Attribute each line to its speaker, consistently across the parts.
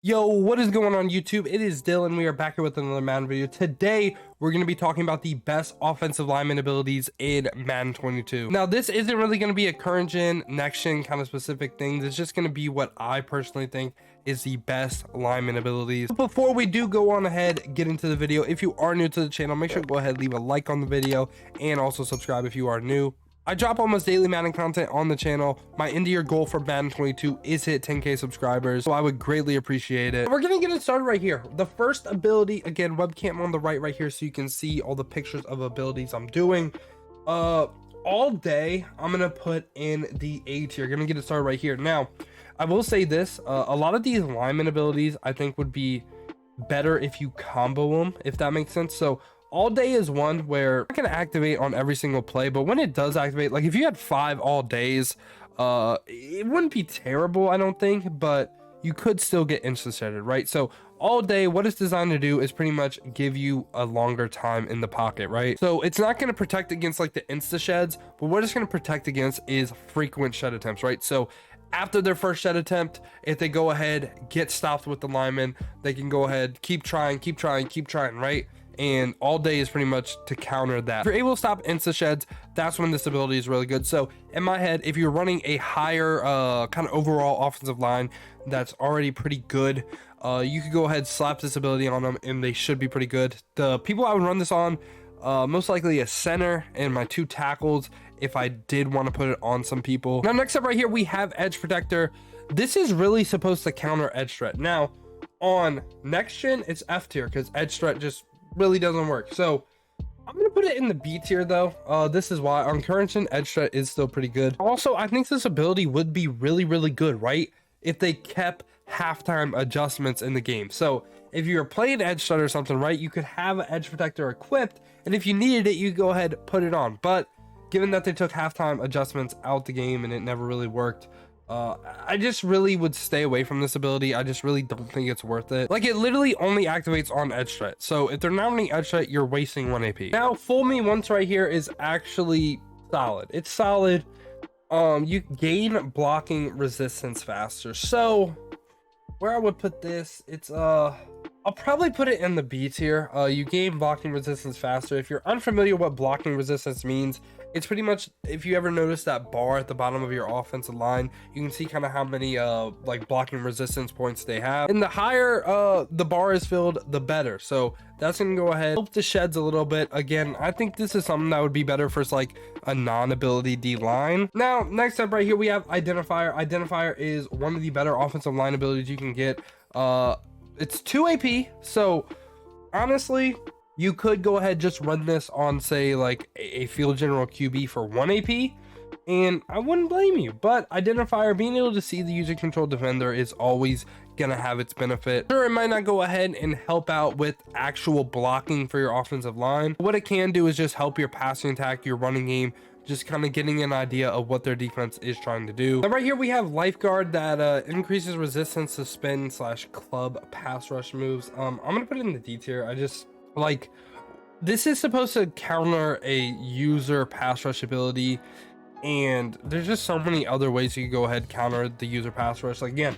Speaker 1: Yo, what is going on YouTube? It is Dylan. We are back here with another Madden video. Today, we're going to be talking about the best offensive lineman abilities in Madden 22. Now, this isn't really going to be a current gen, next gen kind of specific thing. It's just going to be what I personally think is the best lineman abilities. But before we do go on ahead, get into the video, if you are new to the channel, make sure to go ahead, leave a like on the video, and also subscribe if you are new. I drop almost daily Madden content on the channel. My end of year goal for Madden 22 is hit 10K subscribers, so I would greatly appreciate it. We're gonna get it started right here. The first ability, again, webcam on the right here, so you can see all the pictures of abilities I'm doing. All day, I'm gonna put in the A tier. Gonna get it started right here. Now, I will say this, a lot of these lineman abilities I think would be better if you combo them, if that makes sense. So all day is one where I can activate on every single play, but when it does activate, like if you had 5 all days, it wouldn't be terrible, I don't think, but you could still get insta shedded, right? So all day, what it's designed to do is pretty much give you a longer time in the pocket, right? So it's not going to protect against like the insta sheds, but what it's going to protect against is frequent shed attempts, right? So after their first shed attempt, if they go ahead, get stopped with the lineman, they can go ahead, keep trying, right? And all day is pretty much to counter that. If you're able to stop insta sheds, that's when this ability is really good. So in my head, if you're running a higher kind of overall offensive line that's already pretty good, you could go ahead, slap this ability on them, and they should be pretty good. The people I would run this on, most likely a center and my 2 tackles if I did want to put it on some people. Now next up right here, we have edge protector. This is really supposed to counter edge threat. Now on next gen, it's F tier because edge threat just really doesn't work. So I'm gonna put it in the B tier though. This is why on current gen, edge threat is still pretty good. Also, I think this ability would be really good, right, if they kept halftime adjustments in the game. So if you're playing edge threat or something, right, you could have an edge protector equipped, and if you needed it, you go ahead, put it on. But given that they took halftime adjustments out the game and it never really worked, I just really would stay away from this ability. I just really don't think it's worth it. Like, it literally only activates on edge threat. So if they're not running edge threat, you're wasting 1 AP. Now, fool me once right here is actually solid. It's solid. You gain blocking resistance faster. So where I would put this, it's I'll probably put it in the B tier. You gain blocking resistance faster. If you're unfamiliar what blocking resistance means, it's pretty much, if you ever notice that bar at the bottom of your offensive line, you can see kind of how many like blocking resistance points they have. And the higher the bar is filled, the better. So that's gonna go ahead, help the sheds a little bit. Again, I think this is something that would be better for like a non-ability D line. Now, next up right here, we have Identifier. Identifier is one of the better offensive line abilities you can get. It's 2 AP, so honestly, you could go ahead, just run this on, say, like a field general QB for 1 AP, and I wouldn't blame you. But Identifier, being able to see the user control defender, is always gonna have its benefit. Sure, it might not go ahead and help out with actual blocking for your offensive line. What it can do is just help your passing attack, your running game, just kind of getting an idea of what their defense is trying to do. Now, right here we have Lifeguard that increases resistance to spin / club pass rush moves. I'm gonna put it in the D tier. I just like, this is supposed to counter a user pass rush ability, and there's just so many other ways you could go ahead, counter the user pass rush. Like, again,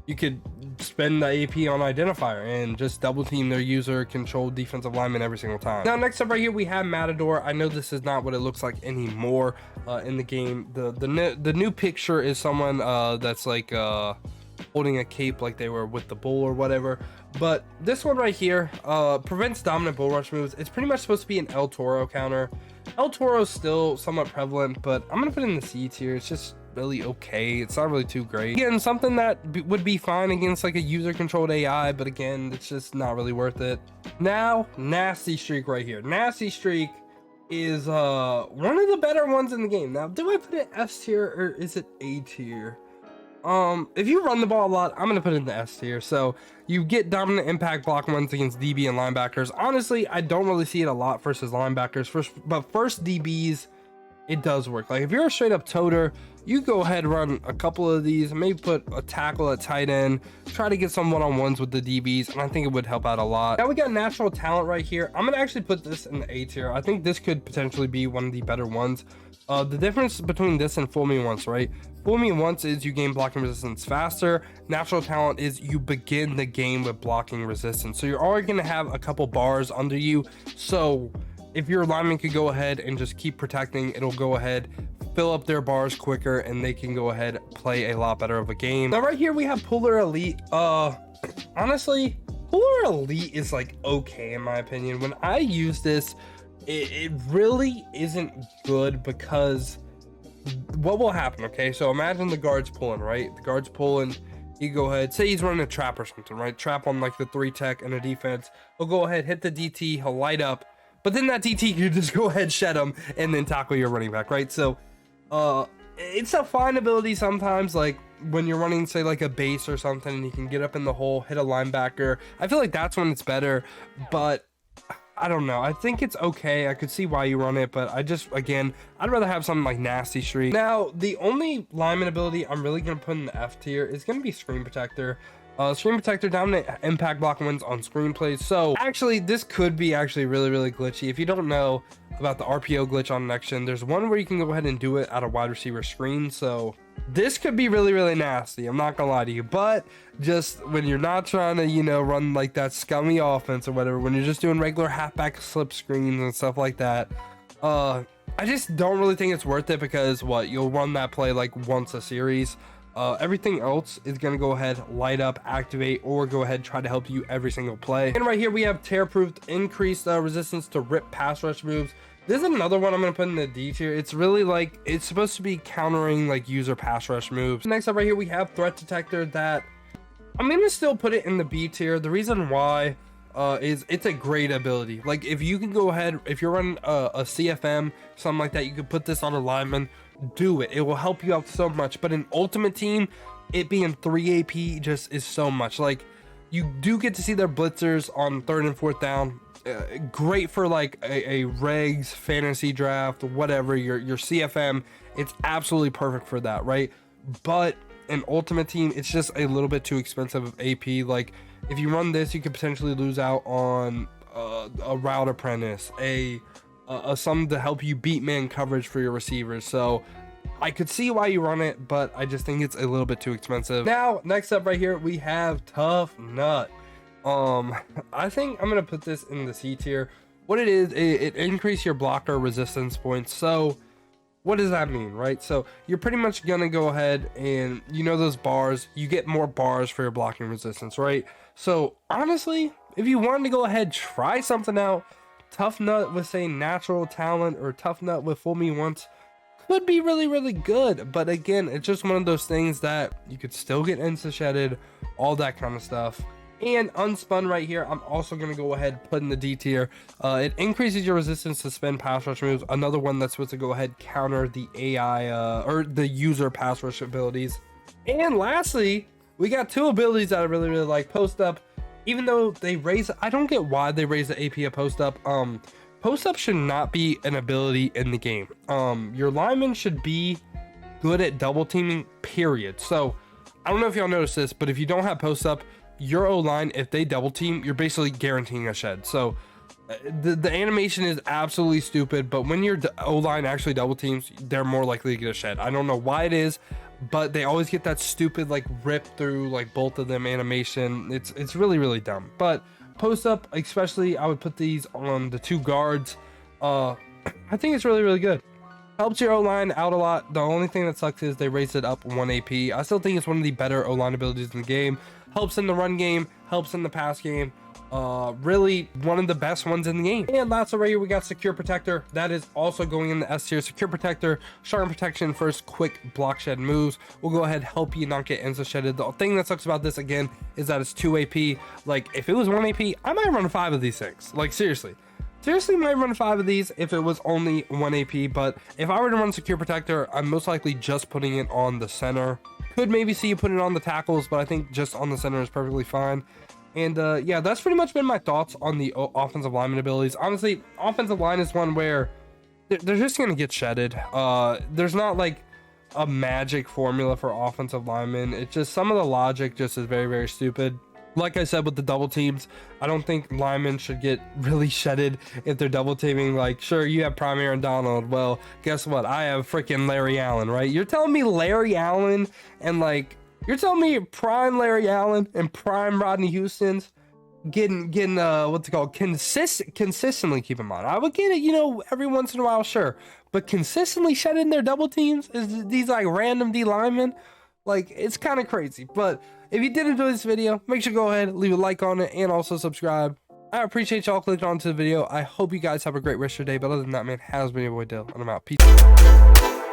Speaker 1: you could spend the AP on Identifier and just double team their user controlled defensive lineman every single time. Now, next up right here, we have Matador. I know this is not what it looks like anymore in the game. The new picture is someone that's like holding a cape like they were with the bull or whatever. But this one right here prevents dominant bull rush moves. It's pretty much supposed to be an El Toro counter. El Toro is still somewhat prevalent, but I'm gonna put it in the C tier. It's just really okay. It's not really too great. Again, something that would be fine against like a user controlled AI, but again, it's just not really worth it. Now, Nasty Streak right here. Nasty Streak is one of the better ones in the game. Now, do I put it S tier or is it A tier? If you run the ball a lot, I'm gonna put it in the S tier. So you get dominant impact block ones against DB and linebackers. Honestly, I don't really see it a lot versus linebackers. But first DBs, it does work. Like if you're a straight up toter, you go ahead, run a couple of these, maybe put a tackle at tight end, try to get some one-on-ones with the DBs, and I think it would help out a lot. Now we got natural talent right here. I'm gonna actually put this in the A tier. I think this could potentially be one of the better ones. The difference between this and fool me once, right? Fool me once is you gain blocking resistance faster. Natural talent is you begin the game with blocking resistance. So you're already going to have a couple bars under you. So if your lineman could go ahead and just keep protecting, it'll go ahead, fill up their bars quicker, and they can go ahead, play a lot better of a game. Now right here we have Puller Elite. Honestly, Puller Elite is like okay in my opinion. When I use this, it really isn't good, because what will happen, okay? So imagine the guard's pulling, right? The guard's pulling, you go ahead, say he's running a trap or something, right? Trap on like the 3 tech and a defense. He'll go ahead, hit the DT, he'll light up, but then that DT, you just go ahead, shed him, and then tackle your running back, right? So it's a fine ability sometimes, like when you're running, say, like a base or something, and you can get up in the hole, hit a linebacker. I feel like that's when it's better, but I don't know. I think it's okay. I could see why you run it, but again, I'd rather have something like Nasty Street. Now, the only lineman ability I'm really going to put in the F tier is going to be Screen Protector. Screen Protector, dominant impact block wins on screen plays. So actually, this could be actually really, really glitchy. If you don't know about the RPO glitch on next gen, there's one where you can go ahead and do it at a wide receiver screen. So this could be really, really nasty. I'm not gonna lie to you, but just when you're not trying to, you know, run like that scummy offense or whatever, when you're just doing regular halfback slip screens and stuff like that, I just don't really think it's worth it, because you'll run that play like once a series. Everything else is going to go ahead, light up, activate, or go ahead, try to help you every single play. And right here we have Tearproof, increased resistance to rip pass rush moves. This is another one I'm going to put in the D tier. It's really like, it's supposed to be countering like user pass rush moves. Next up right here we have Threat Detector, that I'm going to still put it in the B tier. The reason why is it's a great ability. Like if you can go ahead, if you're running a CFM, something like that, you could put this on a lineman, do it. It will help you out so much. But in Ultimate Team, it being 3 AP just is so much. Like you do get to see their blitzers on 3rd and 4th down. Great for like a regs fantasy draft, whatever, your CFM. It's absolutely perfect for that, right? But in Ultimate Team, it's just a little bit too expensive of AP. Like if you run this, you could potentially lose out on a route apprentice, something to help you beat man coverage for your receivers. So I could see why you run it, but I just think it's a little bit too expensive. Now, next up right here, we have Toughnut. I think I'm gonna put this in the C tier. What it is, it increases your blocker resistance points. So what does that mean, right? So you're pretty much gonna go ahead and, you know, those bars, you get more bars for your blocking resistance, right? So honestly, if you wanted to go ahead, try something out, Toughnut with, say, natural talent, or Toughnut with fool me once, could be really, really good. But again, it's just one of those things that you could still get insta shedded, all that kind of stuff. And unspun right here, I'm also going to go ahead and put in the D tier. It increases your resistance to spin pass rush moves. Another one that's supposed to go ahead, counter the AI or the user pass rush abilities. And lastly, we got 2 abilities that I really, really like. Postup, even though they raise, I don't get why they raise the AP of Postup. Postup should not be an ability in the game. Your lineman should be good at double teaming, period. So I don't know if y'all noticed this, but if you don't have Postup, your O-line, if they double team, you're basically guaranteeing a shed. So the animation is absolutely stupid, but when your O-line actually double teams, they're more likely to get a shed. I don't know why it is, but they always get that stupid like rip through like both of them animation. It's really, really dumb. But Postup, especially, I would put these on the 2 guards. I think it's really, really good. Helps your O-line out a lot. The only thing that sucks is they raised it up 1 AP. I still think it's one of the better O-line abilities in the game. Helps in the run game, helps in the pass game. Really one of the best ones in the game. And last right here, we got Secure Protector. That is also going in the S tier. Secure Protector, sharp protection, first quick block shed moves will go ahead, help you not get insta shedded. The thing that sucks about this again is that it's 2 AP. Like if it was 1 AP, I might run 5 of these things. Like seriously might run 5 of these if it was only 1 AP. But if I were to run Secure Protector, I'm most likely just putting it on the center. Could maybe see you put it on the tackles, but I think just on the center is perfectly fine. And yeah, that's pretty much been my thoughts on the offensive lineman abilities. Honestly, offensive line is one where they're just going to get shedded. There's not like a magic formula for offensive linemen. It's just some of the logic just is very, very stupid. Like I said with the double teams, I don't think linemen should get really shedded if they're double teaming. Like, sure, you have Prime Aaron Donald. Well, guess what? I have freaking Larry Allen, right? You're telling me Larry Allen and like, you're telling me prime Larry Allen and prime Rodney Houston's getting what's it called, consistently. Keep in mind, I would get it, you know, every once in a while, sure, but consistently shedding their double teams is these like random D linemen. Like, it's kind of crazy. But if you did enjoy this video, make sure to go ahead, leave a like on it, and also subscribe. I appreciate y'all clicking onto the video. I hope you guys have a great rest of your day. But other than that, man, has been your boy Dill, and I'm out. Peace.